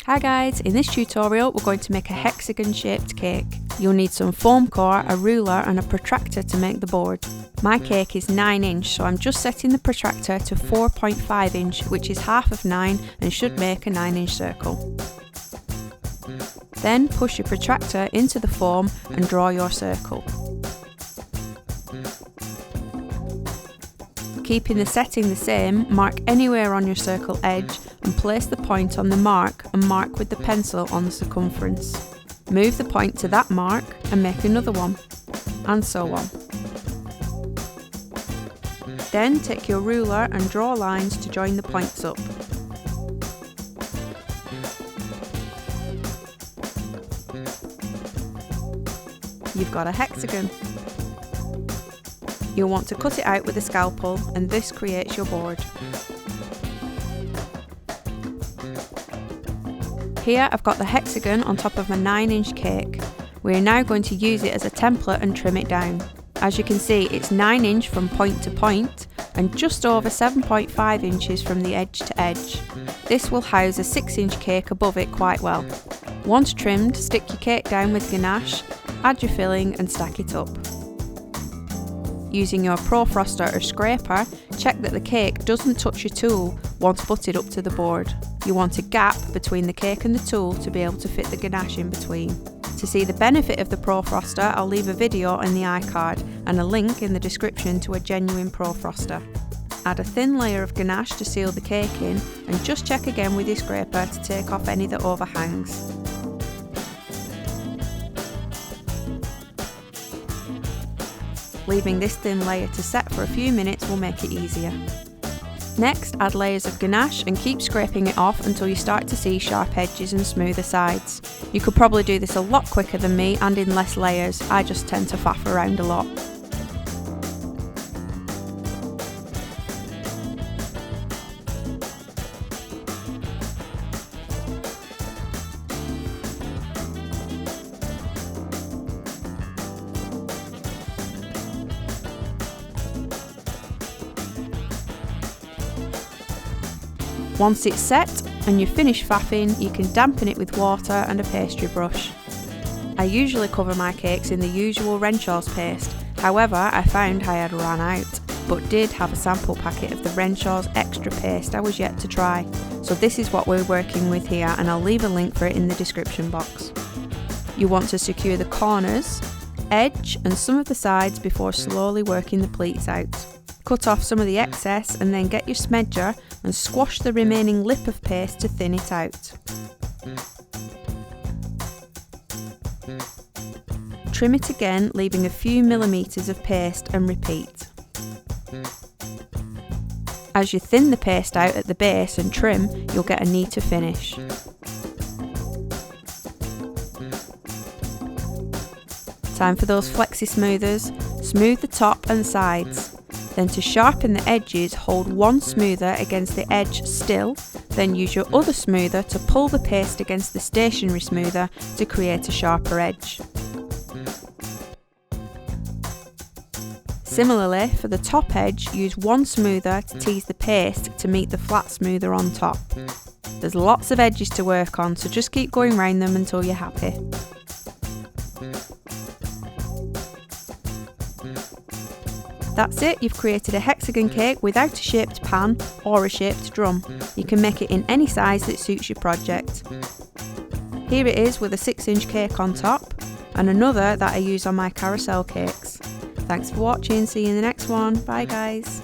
Hi guys, in this tutorial we're going to make a hexagon shaped cake. You'll need some foam core, a ruler and a protractor to make the board. My cake is 9 inch, so I'm just setting the protractor to 4.5 inch, which is half of 9 and should make a 9 inch circle. Then push your protractor into the foam and draw your circle. Keeping the setting the same, mark anywhere on your circle edge and place the point on the mark and mark with the pencil on the circumference. Move the point to that mark and make another one, and so on. Then take your ruler and draw lines to join the points up. You've got a hexagon. You'll want to cut it out with a scalpel, and this creates your board. Here I've got the hexagon on top of a 9 inch cake. We are now going to use it as a template and trim it down. As you can see, it's 9 inch from point to point and just over 7.5 inches from the edge to edge. This will house a 6 inch cake above it quite well. Once trimmed, stick your cake down with ganache, add your filling and stack it up. Using your protractor or scraper, check that the cake doesn't touch your tool once butted up to the board. You want a gap between the cake and the tool to be able to fit the ganache in between. To see the benefit of the protractor, I'll leave a video in the iCard and a link in the description to a genuine protractor. Add a thin layer of ganache to seal the cake in, and just check again with your scraper to take off any that overhangs. Leaving this thin layer to set for a few minutes will make it easier. Next, add layers of ganache and keep scraping it off until you start to see sharp edges and smoother sides. You could probably do this a lot quicker than me and in less layers. I just tend to faff around a lot. Once it's set and you've finished faffing, you can dampen it with water and a pastry brush. I usually cover my cakes in the usual Renshaws paste, however I found I had run out, but did have a sample packet of the Renshaws extra paste I was yet to try, so this is what we're working with here, and I'll leave a link for it in the description box. You want to secure the corners, edge and some of the sides before slowly working the pleats out. Cut off some of the excess and then get your smedger and squash the remaining lip of paste to thin it out. Trim it again, leaving a few millimetres of paste, and repeat. As you thin the paste out at the base and trim, you'll get a neater finish. Time for those flexi smoothers. Smooth the top and sides. Then to sharpen the edges, hold one smoother against the edge still, then use your other smoother to pull the paste against the stationary smoother to create a sharper edge. Similarly, for the top edge, use one smoother to tease the paste to meet the flat smoother on top. There's lots of edges to work on, so just keep going round them until you're happy. That's it, you've created a hexagon cake without a shaped pan or a shaped drum. You can make it in any size that suits your project. Here it is with a 6 inch cake on top, and another that I use on my carousel cakes. Thanks for watching, see you in the next one, bye guys.